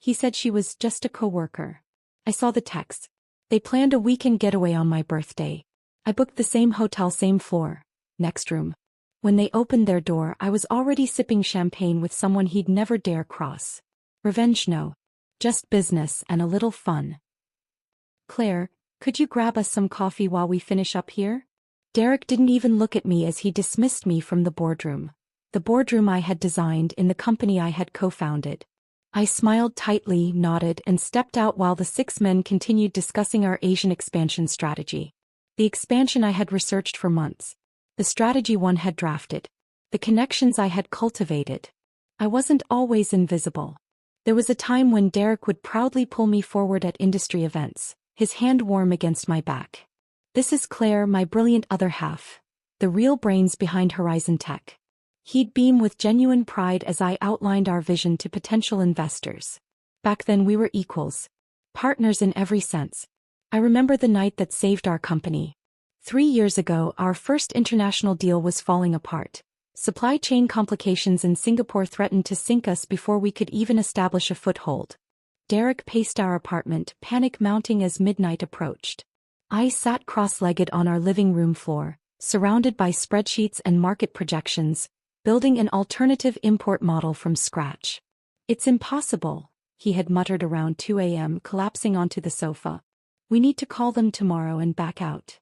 He said she was just a coworker. I saw the text. They planned a weekend getaway on my birthday. I booked the same hotel, same floor, next room. When they opened their door, I was already sipping champagne with someone he'd never dare cross. Revenge, no. Just business and a little fun. Claire, could you grab us some coffee while we finish up here? Derek didn't even look at me as he dismissed me from the boardroom. The boardroom I had designed in the company I had co-founded. I smiled tightly, nodded, and stepped out while the 6 men continued discussing our Asian expansion strategy. The expansion I had researched for months. The strategy one had drafted. The connections I had cultivated. I wasn't always invisible. There was a time when Derek would proudly pull me forward at industry events, his hand warm against my back. This is Claire, my brilliant other half. The real brains behind Horizon Tech. He'd beam with genuine pride as I outlined our vision to potential investors. Back then we were equals. Partners in every sense. I remember the night that saved our company. 3 years ago, our first international deal was falling apart. Supply chain complications in Singapore threatened to sink us before we could even establish a foothold. Derek paced our apartment, panic mounting as midnight approached. I sat cross-legged on our living room floor, surrounded by spreadsheets and market projections, building an alternative import model from scratch. It's impossible, he had muttered around 2 a.m., collapsing onto the sofa. We need to call them tomorrow and back out.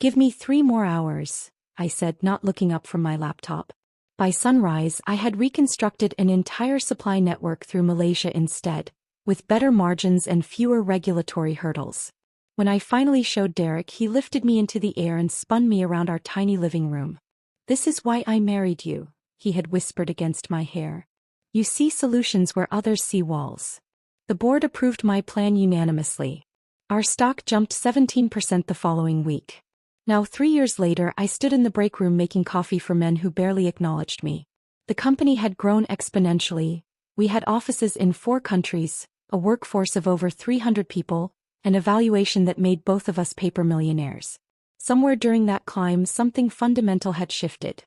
Give me 3 more hours, I said, not looking up from my laptop. By sunrise, I had reconstructed an entire supply network through Malaysia instead, with better margins and fewer regulatory hurdles. When I finally showed Derek, he lifted me into the air and spun me around our tiny living room. This is why I married you, he had whispered against my hair. You see solutions where others see walls. The board approved my plan unanimously. Our stock jumped 17% the following week. Now 3 years later, I stood in the break room making coffee for men who barely acknowledged me. The company had grown exponentially. We had offices in 4 countries, a workforce of over 300 people, and a valuation that made both of us paper millionaires. Somewhere during that climb, something fundamental had shifted.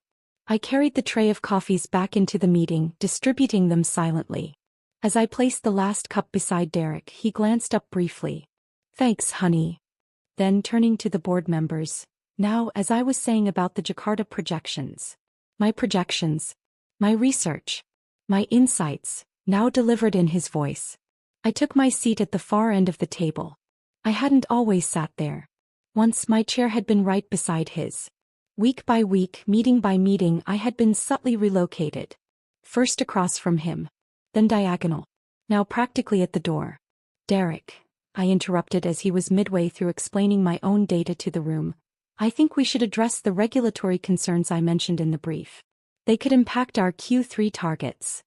I carried the tray of coffees back into the meeting, distributing them silently. As I placed the last cup beside Derek, he glanced up briefly. Thanks, honey. Then turning to the board members, now, as I was saying about the Jakarta projections. My research, my insights, now delivered in his voice. I took my seat at the far end of the table. I hadn't always sat there. Once my chair had been right beside his. Week by week, meeting by meeting, I had been subtly relocated. First across from him. Then diagonal. Now practically at the door. Derek, I interrupted as he was midway through explaining my own data to the room. I think we should address the regulatory concerns I mentioned in the brief. They could impact our Q3 targets.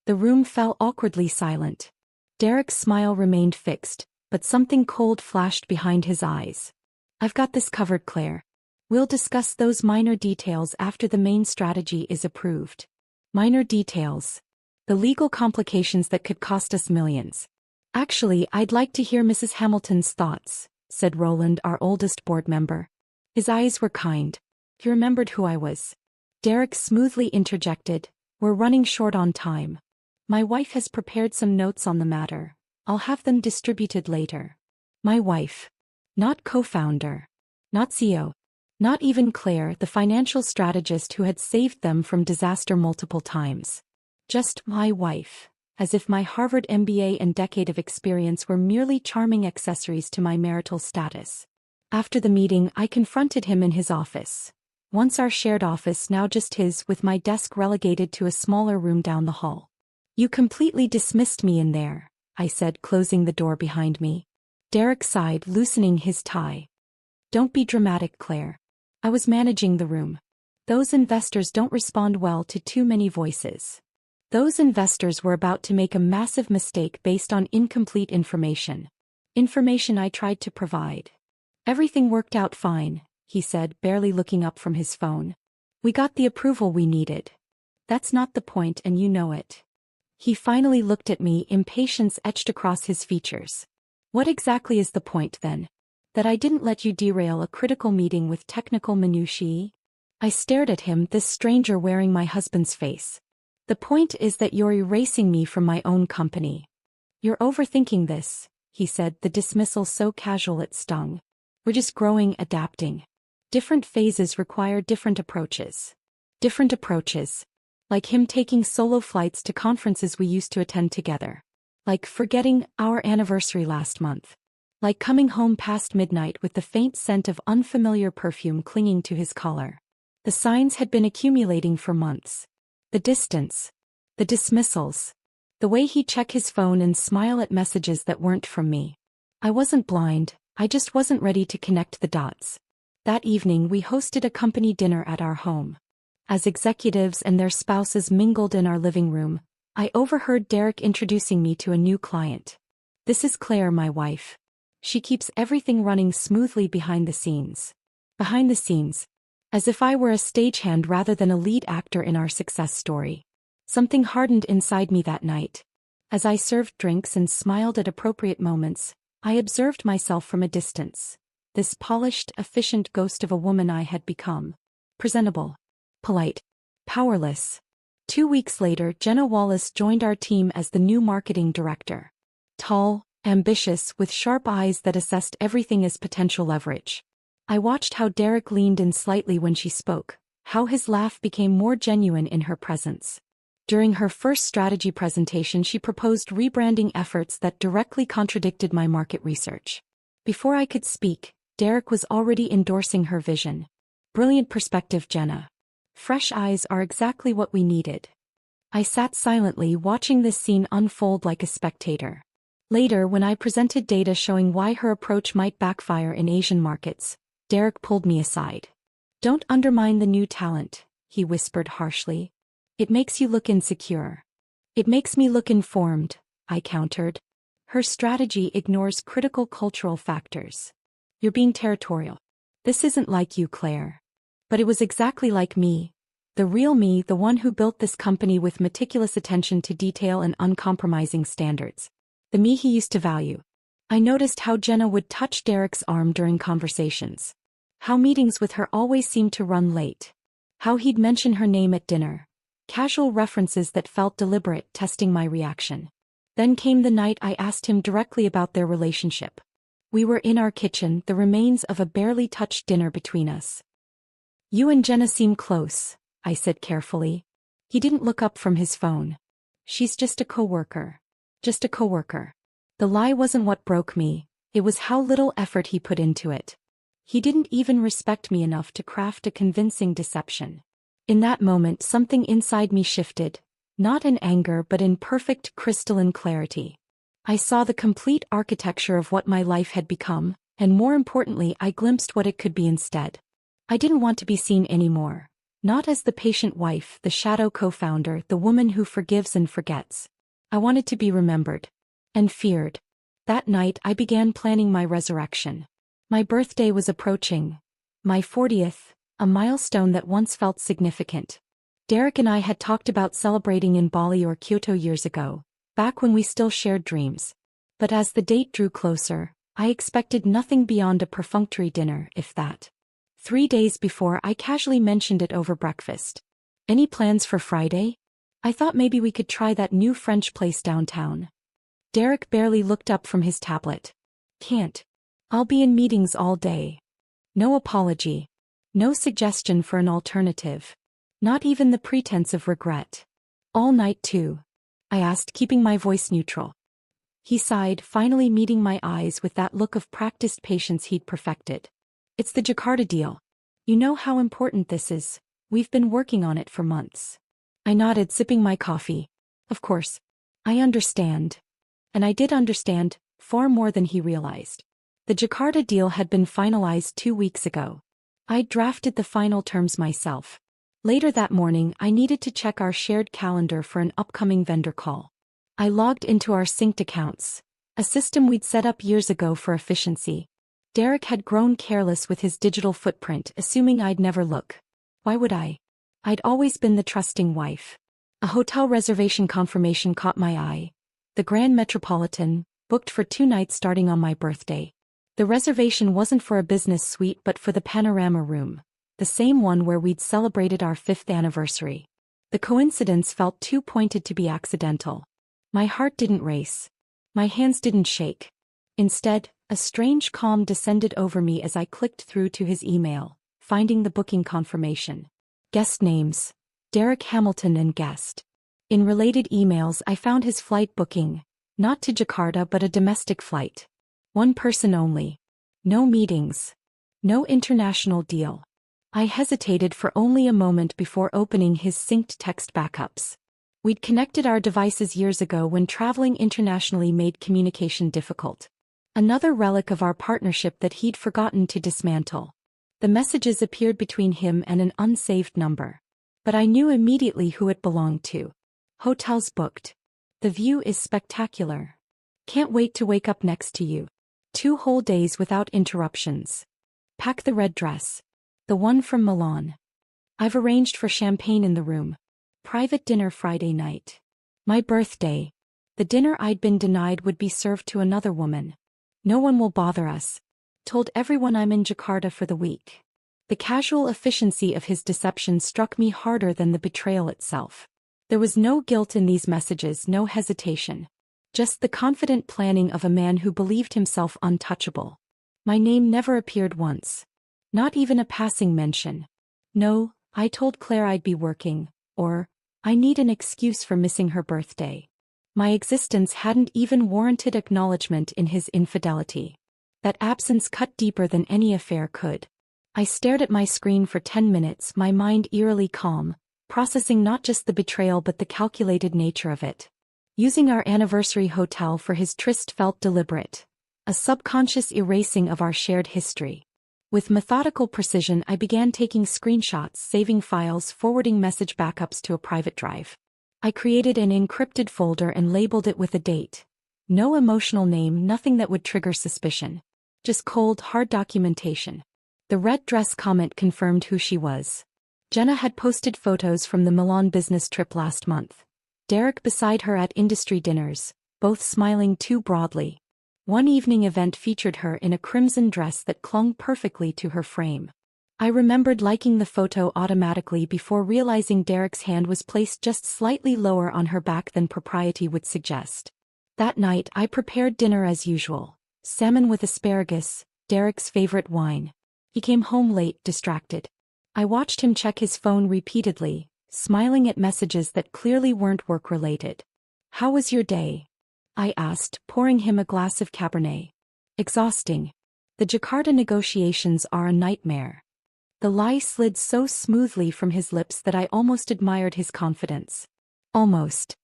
The room fell awkwardly silent. Derek's smile remained fixed, but something cold flashed behind his eyes. I've got this covered, Claire. We'll discuss those minor details after the main strategy is approved. Minor details. The legal complications that could cost us millions. Actually, I'd like to hear Mrs. Hamilton's thoughts, said Roland, our oldest board member. His eyes were kind. He remembered who I was. Derek smoothly interjected, we're running short on time. My wife has prepared some notes on the matter. I'll have them distributed later. My wife. Not co-founder. Not CEO. Not even Claire, the financial strategist who had saved them from disaster multiple times. Just my wife. As if my Harvard MBA and decade of experience were merely charming accessories to my marital status. After the meeting, I confronted him in his office. Once our shared office, now just his, with my desk relegated to a smaller room down the hall. You completely dismissed me in there, I said, closing the door behind me. Derek sighed, loosening his tie. Don't be dramatic, Claire. I was managing the room. Those investors don't respond well to too many voices. Those investors were about to make a massive mistake based on incomplete information. Information I tried to provide. Everything worked out fine, he said, barely looking up from his phone. We got the approval we needed. That's not the point, and you know it. He finally looked at me, impatience etched across his features. What exactly is the point, then? That I didn't let you derail a critical meeting with technical minutiae? I stared at him, this stranger wearing my husband's face. The point is that you're erasing me from my own company. "You're overthinking this," he said, the dismissal so casual it stung. "We're just growing, adapting. Different phases require different approaches." Different approaches. Like him taking solo flights to conferences we used to attend together. Like forgetting our anniversary last month. Like coming home past midnight with the faint scent of unfamiliar perfume clinging to his collar. The signs had been accumulating for months. The distance. The dismissals. The way he'd check his phone and smile at messages that weren't from me. I wasn't blind, I just wasn't ready to connect the dots. That evening we hosted a company dinner at our home. As executives and their spouses mingled in our living room, I overheard Derek introducing me to a new client. "This is Claire, my wife. She keeps everything running smoothly behind the scenes." Behind the scenes. As if I were a stagehand rather than a lead actor in our success story. Something hardened inside me that night. As I served drinks and smiled at appropriate moments, I observed myself from a distance. This polished, efficient ghost of a woman I had become. Presentable. Polite. Powerless. 2 weeks later, Jenna Wallace joined our team as the new marketing director. Tall, ambitious, with sharp eyes that assessed everything as potential leverage. I watched how Derek leaned in slightly when she spoke, how his laugh became more genuine in her presence. During her first strategy presentation, she proposed rebranding efforts that directly contradicted my market research. Before I could speak, Derek was already endorsing her vision. "Brilliant perspective, Jenna. Fresh eyes are exactly what we needed." I sat silently watching this scene unfold like a spectator. Later, when I presented data showing why her approach might backfire in Asian markets, Derek pulled me aside. "Don't undermine the new talent," he whispered harshly. "It makes you look insecure." "It makes me look informed," I countered. "Her strategy ignores critical cultural factors." "You're being territorial." "This isn't like you, Claire." But it was exactly like me. The real me, the one who built this company with meticulous attention to detail and uncompromising standards. The me he used to value. I noticed how Jenna would touch Derek's arm during conversations. How meetings with her always seemed to run late. How he'd mention her name at dinner. Casual references that felt deliberate, testing my reaction. Then came the night I asked him directly about their relationship. We were in our kitchen, the remains of a barely touched dinner between us. "You and Jenna seem close," I said carefully. He didn't look up from his phone. "She's just a coworker." Just a coworker. The lie wasn't what broke me, it was how little effort he put into it. He didn't even respect me enough to craft a convincing deception. In that moment, something inside me shifted, not in anger but in perfect crystalline clarity. I saw the complete architecture of what my life had become, and more importantly, I glimpsed what it could be instead. I didn't want to be seen anymore. Not as the patient wife, the shadow co-founder, the woman who forgives and forgets. I wanted to be remembered. And feared. That night I began planning my resurrection. My birthday was approaching. My 40th, a milestone that once felt significant. Derek and I had talked about celebrating in Bali or Kyoto years ago, back when we still shared dreams. But as the date drew closer, I expected nothing beyond a perfunctory dinner, if that. 3 days before, I casually mentioned it over breakfast. "Any plans for Friday? I thought maybe we could try that new French place downtown." Derek barely looked up from his tablet. "Can't. I'll be in meetings all day." No apology. No suggestion for an alternative. Not even the pretense of regret. "All night too?" I asked, keeping my voice neutral. He sighed, finally meeting my eyes with that look of practiced patience he'd perfected. "It's the Jakarta deal. You know how important this is. We've been working on it for months." I nodded, sipping my coffee. "Of course. I understand." And I did understand, far more than he realized. The Jakarta deal had been finalized 2 weeks ago. I'd drafted the final terms myself. Later that morning, I needed to check our shared calendar for an upcoming vendor call. I logged into our synced accounts, a system we'd set up years ago for efficiency. Derek had grown careless with his digital footprint, assuming I'd never look. Why would I? I'd always been the trusting wife. A hotel reservation confirmation caught my eye. The Grand Metropolitan, booked for 2 nights starting on my birthday. The reservation wasn't for a business suite but for the panorama room, the same one where we'd celebrated our 5th anniversary. The coincidence felt too pointed to be accidental. My heart didn't race. My hands didn't shake. Instead, a strange calm descended over me as I clicked through to his email, finding the booking confirmation. Guest names: Derek Hamilton and guest. In related emails I found his flight booking, not to Jakarta but a domestic flight. One person only. No meetings. No international deal. I hesitated for only a moment before opening his synced text backups. We'd connected our devices years ago when traveling internationally made communication difficult. Another relic of our partnership that he'd forgotten to dismantle. The messages appeared between him and an unsaved number. But I knew immediately who it belonged to. Hotels booked. The view is spectacular. Can't wait to wake up next to you. 2 whole days without interruptions. Pack the red dress. The one from Milan. I've arranged for champagne in the room. Private dinner Friday night. My birthday. The dinner I'd been denied would be served to another woman. No one will bother us. Told everyone I'm in Jakarta for the week. The casual efficiency of his deception struck me harder than the betrayal itself. There was no guilt in these messages, no hesitation. Just the confident planning of a man who believed himself untouchable. My name never appeared once. Not even a passing mention. No, I told Claire I'd be working, or, I need an excuse for missing her birthday. My existence hadn't even warranted acknowledgement in his infidelity. That absence cut deeper than any affair could. I stared at my screen for 10 minutes, my mind eerily calm, processing not just the betrayal but the calculated nature of it. Using our anniversary hotel for his tryst felt deliberate. A subconscious erasing of our shared history. With methodical precision I began taking screenshots, saving files, forwarding message backups to a private drive. I created an encrypted folder and labeled it with a date. No emotional name, nothing that would trigger suspicion. Just cold, hard documentation. The red dress comment confirmed who she was. Jenna had posted photos from the Milan business trip last month. Derek beside her at industry dinners, both smiling too broadly. One evening event featured her in a crimson dress that clung perfectly to her frame. I remembered liking the photo automatically before realizing Derek's hand was placed just slightly lower on her back than propriety would suggest. That night I prepared dinner as usual. Salmon with asparagus, Derek's favorite wine. He came home late, distracted. I watched him check his phone repeatedly, smiling at messages that clearly weren't work-related. "How was your day?" I asked, pouring him a glass of Cabernet. "Exhausting. The Jakarta negotiations are a nightmare." The lie slid so smoothly from his lips that I almost admired his confidence. Almost.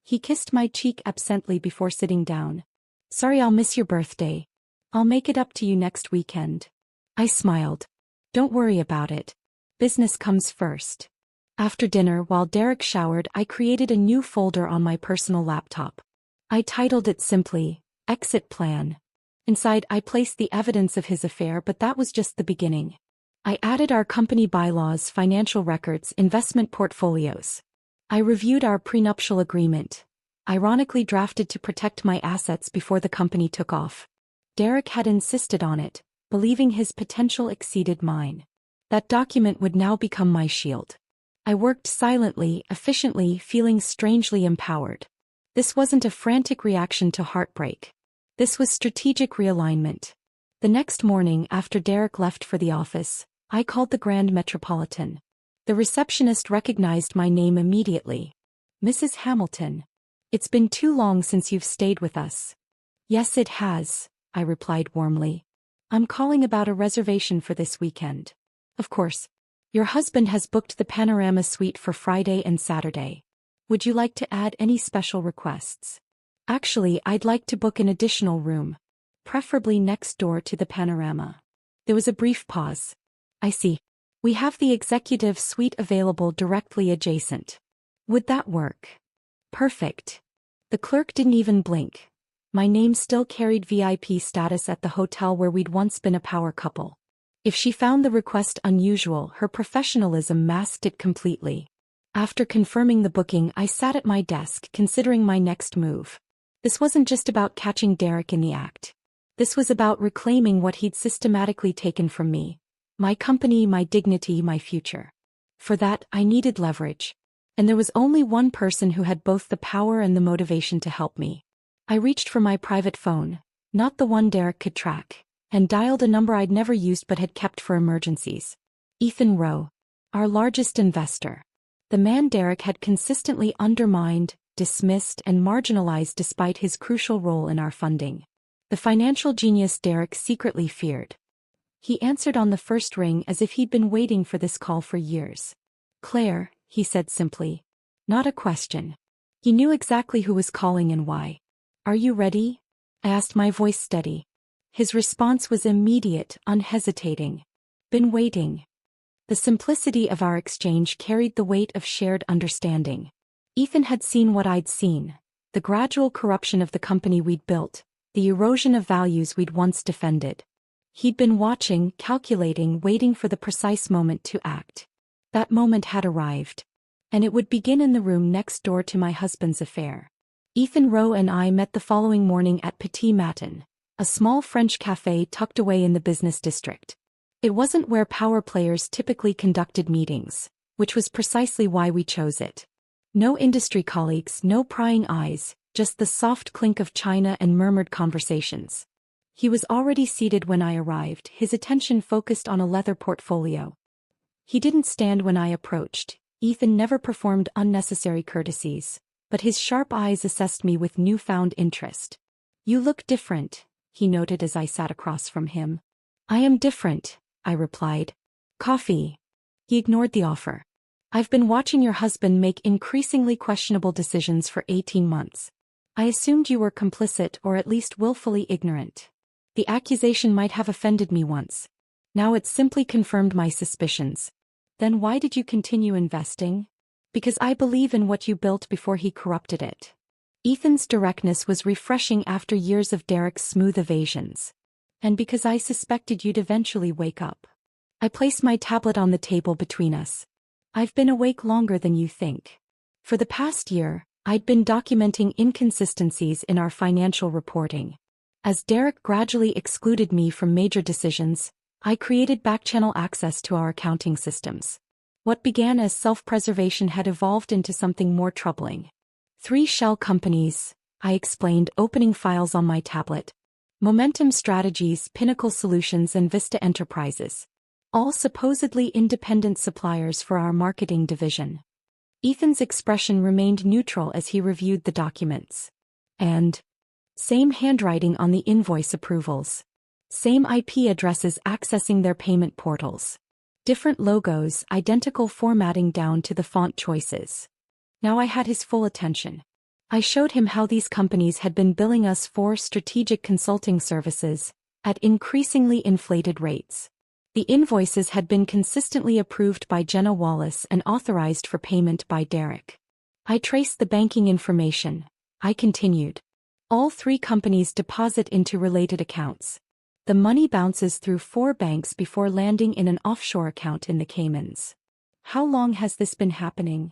He kissed my cheek absently before sitting down. "Sorry I'll miss your birthday. I'll make it up to you next weekend." I smiled. "Don't worry about it. Business comes first." After dinner, while Derek showered, I created a new folder on my personal laptop. I titled it simply, Exit Plan. Inside I placed the evidence of his affair, but that was just the beginning. I added our company bylaws, financial records, investment portfolios. I reviewed our prenuptial agreement, ironically drafted to protect my assets before the company took off. Derek had insisted on it, believing his potential exceeded mine. That document would now become my shield. I worked silently, efficiently, feeling strangely empowered. This wasn't a frantic reaction to heartbreak. This was strategic realignment. The next morning, after Derek left for the office, I called the Grand Metropolitan. The receptionist recognized my name immediately. "Mrs. Hamilton. It's been too long since you've stayed with us." "Yes, it has," I replied warmly. "I'm calling about a reservation for this weekend." "Of course. Your husband has booked the Panorama Suite for Friday and Saturday. Would you like to add any special requests?" "Actually, I'd like to book an additional room. Preferably next door to the Panorama." There was a brief pause. "I see. We have the executive suite available directly adjacent. Would that work?" "Perfect." The clerk didn't even blink. My name still carried VIP status at the hotel where we'd once been a power couple. If she found the request unusual, her professionalism masked it completely. After confirming the booking, I sat at my desk, considering my next move. This wasn't just about catching Derek in the act. This was about reclaiming what he'd systematically taken from me. My company, my dignity, my future. For that, I needed leverage. And there was only one person who had both the power and the motivation to help me. I reached for my private phone, not the one Derek could track, and dialed a number I'd never used but had kept for emergencies. Ethan Rowe, our largest investor. The man Derek had consistently undermined, dismissed, and marginalized despite his crucial role in our funding. The financial genius Derek secretly feared. He answered on the first ring as if he'd been waiting for this call for years. "Claire," he said simply. Not a question. He knew exactly who was calling and why. "Are you ready?" I asked, my voice steady. His response was immediate, unhesitating. "Been waiting." The simplicity of our exchange carried the weight of shared understanding. Ethan had seen what I'd seen, the gradual corruption of the company we'd built, the erosion of values we'd once defended. He'd been watching, calculating, waiting for the precise moment to act. That moment had arrived. And it would begin in the room next door to my husband's affair. Ethan Rowe and I met the following morning at Petit Matin, a small French café tucked away in the business district. It wasn't where power players typically conducted meetings, which was precisely why we chose it. No industry colleagues, no prying eyes, just the soft clink of china and murmured conversations. He was already seated when I arrived, his attention focused on a leather portfolio. He didn't stand when I approached. Ethan never performed unnecessary courtesies, but his sharp eyes assessed me with newfound interest. "You look different," he noted as I sat across from him. "I am different," I replied. "Coffee." He ignored the offer. "I've been watching your husband make increasingly questionable decisions for 18 months. I assumed you were complicit or at least willfully ignorant. The accusation might have offended me once. Now it's simply confirmed my suspicions. Then why did you continue investing?" "Because I believe in what you built before he corrupted it." Ethan's directness was refreshing after years of Derek's smooth evasions. "And because I suspected you'd eventually wake up." I placed my tablet on the table between us. "I've been awake longer than you think. For the past year, I'd been documenting inconsistencies in our financial reporting. As Derek gradually excluded me from major decisions, I created back-channel access to our accounting systems. What began as self-preservation had evolved into something more troubling. 3 shell companies," I explained, opening files on my tablet. "Momentum Strategies, Pinnacle Solutions, and Vista Enterprises. All supposedly independent suppliers for our marketing division." Ethan's expression remained neutral as he reviewed the documents. "And same handwriting on the invoice approvals. Same IP addresses accessing their payment portals. Different logos, identical formatting down to the font choices." Now I had his full attention. I showed him how these companies had been billing us for strategic consulting services at increasingly inflated rates. The invoices had been consistently approved by Jenna Wallace and authorized for payment by Derek. I traced the banking information. I continued. All 3 companies deposit into related accounts. The money bounces through 4 banks before landing in an offshore account in the Caymans. "How long has this been happening?"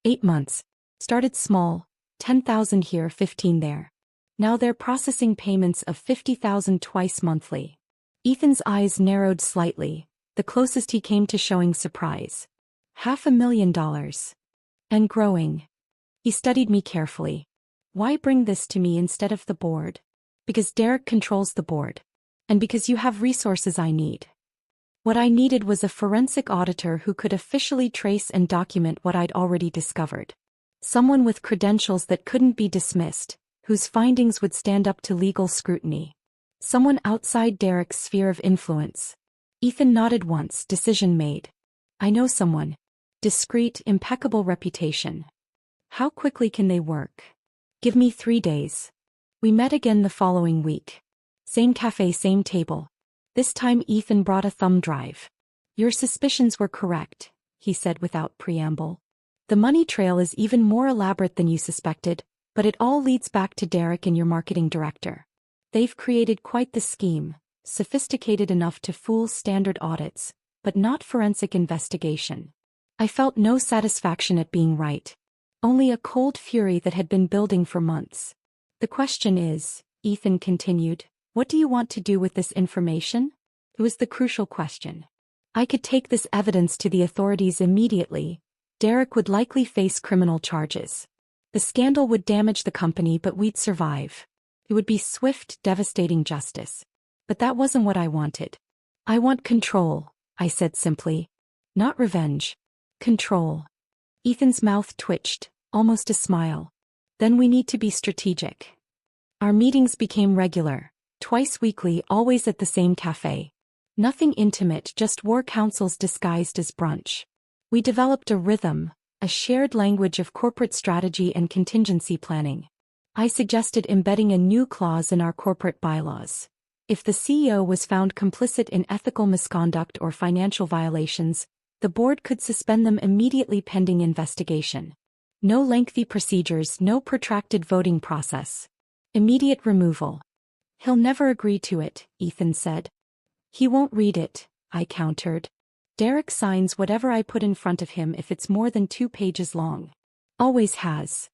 8 months. Started small, 10,000 here, 15 there. Now they're processing payments of 50,000 twice monthly." Ethan's eyes narrowed slightly, the closest he came to showing surprise. $500,000. And growing. He studied me carefully. "Why bring this to me instead of the board?" "Because Derek controls the board. And because you have resources I need." What I needed was a forensic auditor who could officially trace and document what I'd already discovered. Someone with credentials that couldn't be dismissed, whose findings would stand up to legal scrutiny. Someone outside Derek's sphere of influence. Ethan nodded once, decision made. "I know someone. Discreet, impeccable reputation." "How quickly can they work?" "Give me 3 days." We met again the following week. Same cafe, same table. This time Ethan brought a thumb drive. "Your suspicions were correct," he said without preamble. "The money trail is even more elaborate than you suspected, but it all leads back to Derek and your marketing director. They've created quite the scheme, sophisticated enough to fool standard audits, but not forensic investigation." I felt no satisfaction at being right. Only a cold fury that had been building for months. "The question is," Ethan continued, "what do you want to do with this information?" It was the crucial question. I could take this evidence to the authorities immediately. Derek would likely face criminal charges. The scandal would damage the company, but we'd survive. It would be swift, devastating justice. But that wasn't what I wanted. I want control, I said simply. Not revenge. Control. Ethan's mouth twitched, almost a smile. Then we need to be strategic. Our meetings became regular, twice weekly, always at the same cafe. Nothing intimate, just war councils disguised as brunch. We developed a rhythm, a shared language of corporate strategy and contingency planning. I suggested embedding a new clause in our corporate bylaws. If the CEO was found complicit in ethical misconduct or financial violations, the board could suspend them immediately pending investigation. No lengthy procedures, no protracted voting process. Immediate removal. He'll never agree to it, Ethan said. He won't read it, I countered. Derek signs whatever I put in front of him if it's more than 2 pages long. Always has.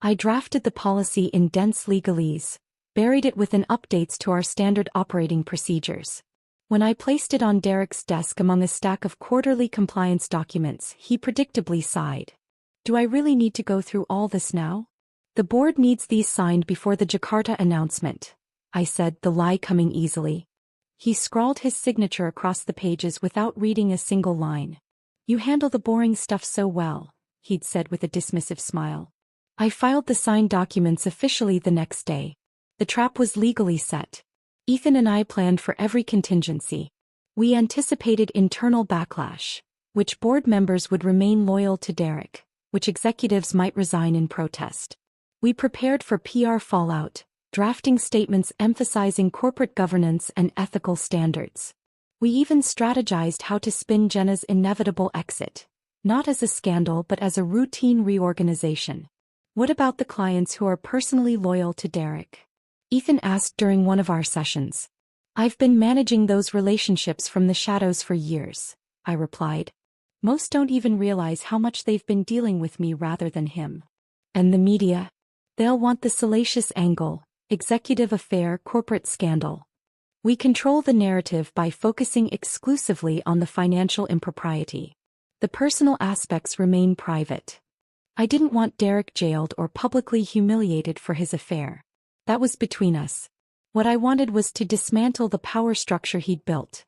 I drafted the policy in dense legalese, buried it within updates to our standard operating procedures. When I placed it on Derek's desk among a stack of quarterly compliance documents, he predictably sighed. Do I really need to go through all this now? The board needs these signed before the Jakarta announcement, I said, the lie coming easily. He scrawled his signature across the pages without reading a single line. You handle the boring stuff so well, he'd said with a dismissive smile. I filed the signed documents officially the next day. The trap was legally set. Ethan and I planned for every contingency. We anticipated internal backlash, which board members would remain loyal to Derek, which executives might resign in protest. We prepared for PR fallout, drafting statements emphasizing corporate governance and ethical standards. We even strategized how to spin Jenna's inevitable exit, not as a scandal but as a routine reorganization. What about the clients who are personally loyal to Derek? Ethan asked during one of our sessions. I've been managing those relationships from the shadows for years, I replied. Most don't even realize how much they've been dealing with me rather than him. And the media? They'll want the salacious angle, executive affair, corporate scandal. We control the narrative by focusing exclusively on the financial impropriety. The personal aspects remain private. I didn't want Derek jailed or publicly humiliated for his affair. That was between us. What I wanted was to dismantle the power structure he'd built.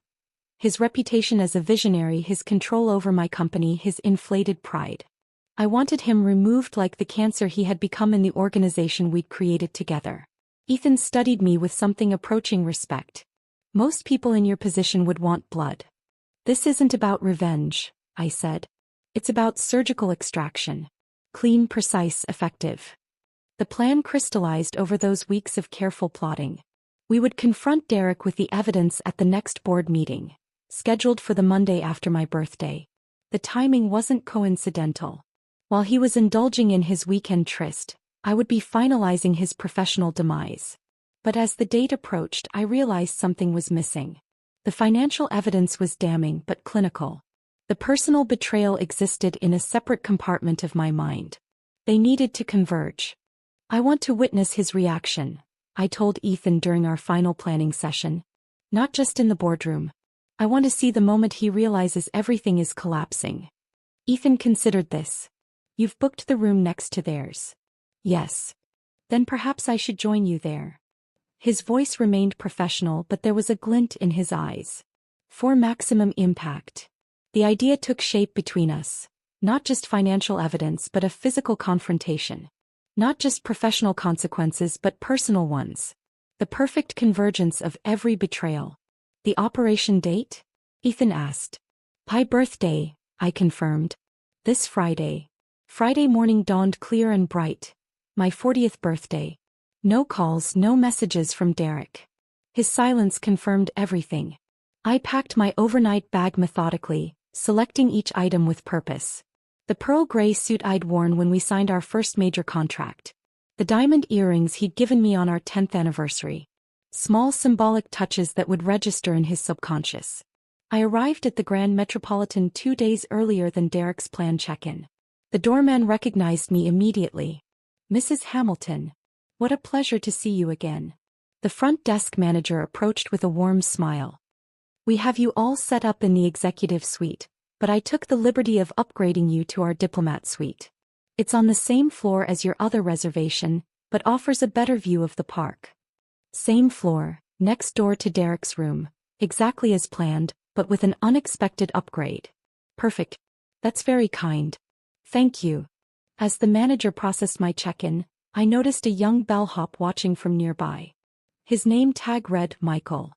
His reputation as a visionary, his control over my company, his inflated pride. I wanted him removed like the cancer he had become in the organization we'd created together. Ethan studied me with something approaching respect. Most people in your position would want blood. This isn't about revenge, I said. It's about surgical extraction. Clean, precise, effective. The plan crystallized over those weeks of careful plotting. We would confront Derek with the evidence at the next board meeting, scheduled for the Monday after my birthday. The timing wasn't coincidental. While he was indulging in his weekend tryst, I would be finalizing his professional demise. But as the date approached, I realized something was missing. The financial evidence was damning but clinical. The personal betrayal existed in a separate compartment of my mind. They needed to converge. I want to witness his reaction, I told Ethan during our final planning session. Not just in the boardroom. I want to see the moment he realizes everything is collapsing. Ethan considered this. You've booked the room next to theirs. Yes. Then perhaps I should join you there. His voice remained professional, but there was a glint in his eyes. For maximum impact. The idea took shape between us. Not just financial evidence but a physical confrontation. Not just professional consequences but personal ones. The perfect convergence of every betrayal. The operation date? Ethan asked. My birthday, I confirmed. This Friday. Friday morning dawned clear and bright. My 40th birthday. No calls, no messages from Derek. His silence confirmed everything. I packed my overnight bag methodically, selecting each item with purpose. The pearl gray suit I'd worn when we signed our first major contract. The diamond earrings he'd given me on our 10th anniversary. Small symbolic touches that would register in his subconscious. I arrived at the Grand Metropolitan 2 days earlier than Derek's planned check-in. The doorman recognized me immediately. Mrs. Hamilton. What a pleasure to see you again. The front desk manager approached with a warm smile. We have you all set up in the executive suite, but I took the liberty of upgrading you to our diplomat suite. It's on the same floor as your other reservation, but offers a better view of the park. Same floor, next door to Derek's room, exactly as planned, but with an unexpected upgrade. Perfect. That's very kind. Thank you. As the manager processed my check-in, I noticed a young bellhop watching from nearby. His name tag read Michael.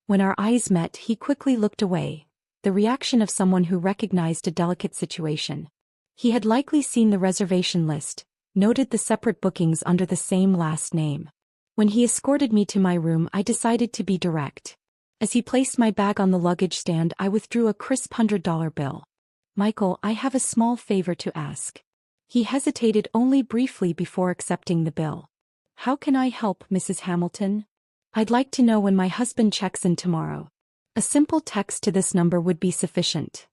When our eyes met, he quickly looked away, the reaction of someone who recognized a delicate situation. He had likely seen the reservation list, noted the separate bookings under the same last name. When he escorted me to my room, I decided to be direct. As he placed my bag on the luggage stand, I withdrew a crisp $100 bill. Michael, I have a small favor to ask. He hesitated only briefly before accepting the bill. How can I help, Mrs. Hamilton? I'd like to know when my husband checks in tomorrow. A simple text to this number would be sufficient.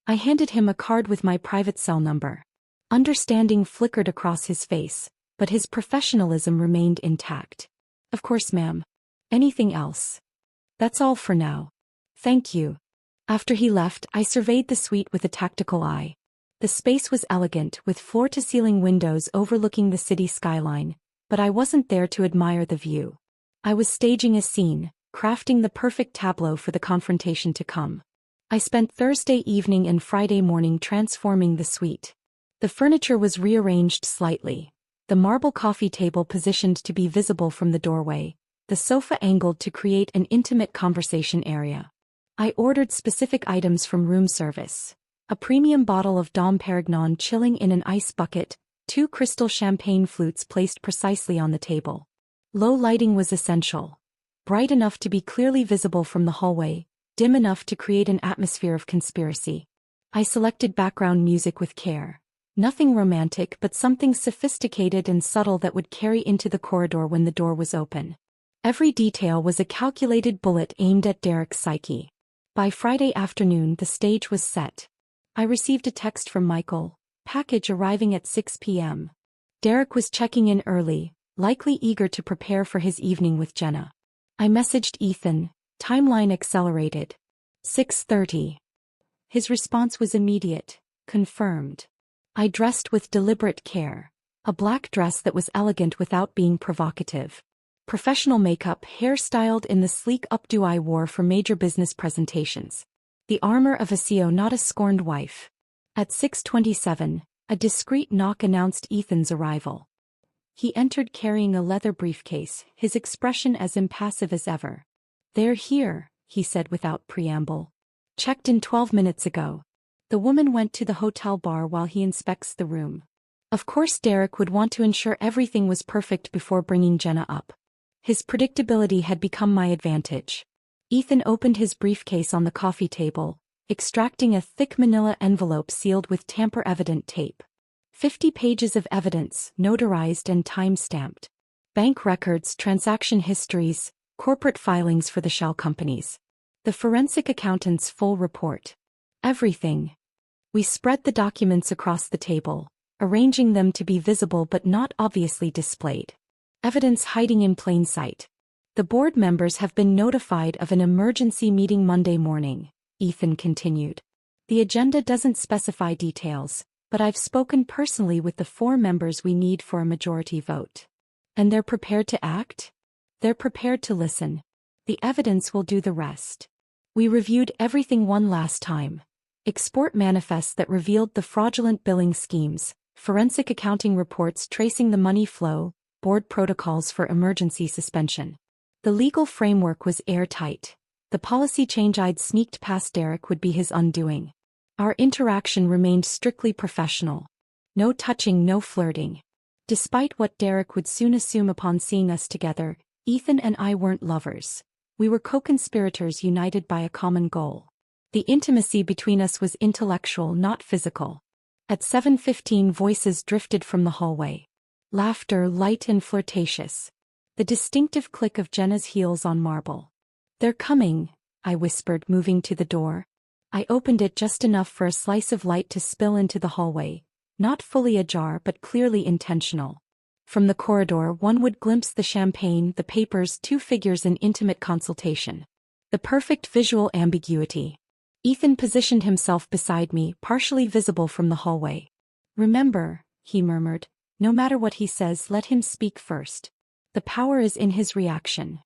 I handed him a card with my private cell number. Understanding flickered across his face, but his professionalism remained intact. Of course, ma'am. Anything else? That's all for now. Thank you. After he left, I surveyed the suite with a tactical eye. The space was elegant, with floor-to-ceiling windows overlooking the city skyline, but I wasn't there to admire the view. I was staging a scene, crafting the perfect tableau for the confrontation to come. I spent Thursday evening and Friday morning transforming the suite. The furniture was rearranged slightly. The marble coffee table positioned to be visible from the doorway, the sofa angled to create an intimate conversation area. I ordered specific items from room service. A premium bottle of Dom Perignon chilling in an ice bucket, 2 crystal champagne flutes placed precisely on the table. Low lighting was essential. Bright enough to be clearly visible from the hallway, dim enough to create an atmosphere of conspiracy. I selected background music with care. Nothing romantic, but something sophisticated and subtle that would carry into the corridor when the door was open. Every detail was a calculated bullet aimed at Derek's psyche. By Friday afternoon, the stage was set. I received a text from Michael, package arriving at 6 p.m. Derek was checking in early, likely eager to prepare for his evening with Jenna. I messaged Ethan, timeline accelerated. 6:30. His response was immediate, confirmed. I dressed with deliberate care. A black dress that was elegant without being provocative. Professional makeup, hairstyled in the sleek updo I wore for major business presentations. The armor of a CEO, not a scorned wife. At 6:27, a discreet knock announced Ethan's arrival. He entered carrying a leather briefcase, his expression as impassive as ever. "They're here," he said without preamble. "Checked in 12 minutes ago." The woman went to the hotel bar while he inspects the room. Of course, Derek would want to ensure everything was perfect before bringing Jenna up. His predictability had become my advantage. Ethan opened his briefcase on the coffee table, extracting a thick manila envelope sealed with tamper-evident tape. 50 pages of evidence, notarized and time-stamped. Bank records, transaction histories, corporate filings for the shell companies. The forensic accountant's full report. Everything. We spread the documents across the table, arranging them to be visible but not obviously displayed. Evidence hiding in plain sight. The board members have been notified of an emergency meeting Monday morning, Ethan continued. The agenda doesn't specify details, but I've spoken personally with the 4 members we need for a majority vote. And they're prepared to act? They're prepared to listen. The evidence will do the rest. We reviewed everything one last time. Export manifests that revealed the fraudulent billing schemes, forensic accounting reports tracing the money flow, board protocols for emergency suspension. The legal framework was airtight. The policy change I'd sneaked past Derek would be his undoing. Our interaction remained strictly professional. No touching, no flirting. Despite what Derek would soon assume upon seeing us together, Ethan and I weren't lovers. We were co-conspirators united by a common goal. The intimacy between us was intellectual, not physical. At 7:15, voices drifted from the hallway. Laughter, light and flirtatious. The distinctive click of Jenna's heels on marble. "They're coming," I whispered, moving to the door. I opened it just enough for a slice of light to spill into the hallway, not fully ajar but clearly intentional. From the corridor, one would glimpse the champagne, the papers, 2 figures in intimate consultation. The perfect visual ambiguity. Ethan positioned himself beside me, partially visible from the hallway. "Remember," he murmured, "no matter what he says, let him speak first." The power is in his reaction.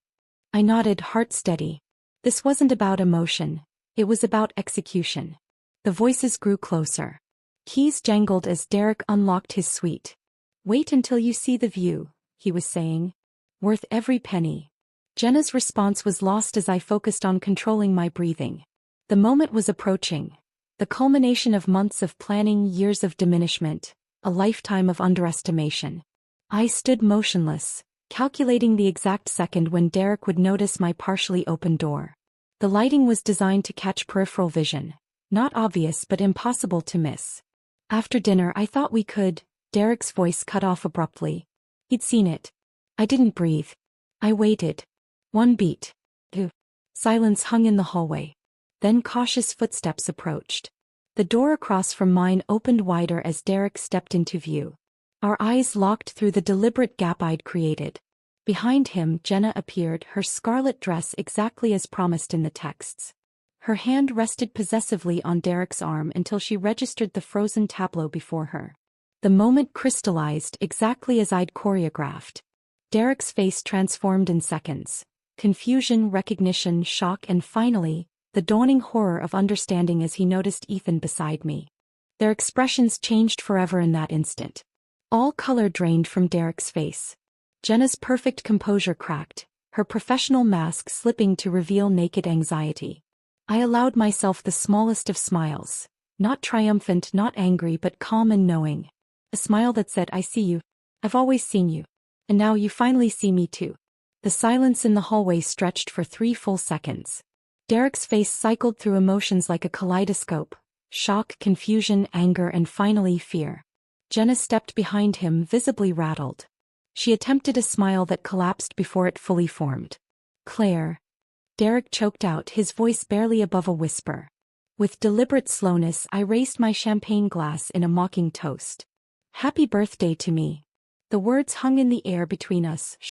I nodded, heart steady. This wasn't about emotion. It was about execution. The voices grew closer. Keys jangled as Derek unlocked his suite. Wait until you see the view, he was saying. Worth every penny. Jenna's response was lost as I focused on controlling my breathing. The moment was approaching. The culmination of months of planning, years of diminishment, a lifetime of underestimation. I stood motionless, calculating the exact second when Derek would notice my partially open door. The lighting was designed to catch peripheral vision. Not obvious but impossible to miss. After dinner I thought we could. Derek's voice cut off abruptly. He'd seen it. I didn't breathe. I waited. One beat. Two. Silence hung in the hallway. Then cautious footsteps approached. The door across from mine opened wider as Derek stepped into view. Our eyes locked through the deliberate gap I'd created. Behind him, Jenna appeared, her scarlet dress exactly as promised in the texts. Her hand rested possessively on Derek's arm until she registered the frozen tableau before her. The moment crystallized exactly as I'd choreographed. Derek's face transformed in seconds. Confusion, recognition, shock, and finally, the dawning horror of understanding as he noticed Ethan beside me. Their expressions changed forever in that instant. All color drained from Derek's face. Jenna's perfect composure cracked, her professional mask slipping to reveal naked anxiety. I allowed myself the smallest of smiles. Not triumphant, not angry, but calm and knowing. A smile that said, I see you. I've always seen you. And now you finally see me too. The silence in the hallway stretched for 3 full seconds. Derek's face cycled through emotions like a kaleidoscope. Shock, confusion, anger, and finally fear. Jenna stepped behind him, visibly rattled. She attempted a smile that collapsed before it fully formed. Claire. Derek choked out, his voice barely above a whisper. With deliberate slowness, I raised my champagne glass in a mocking toast. Happy birthday to me. The words hung in the air between us,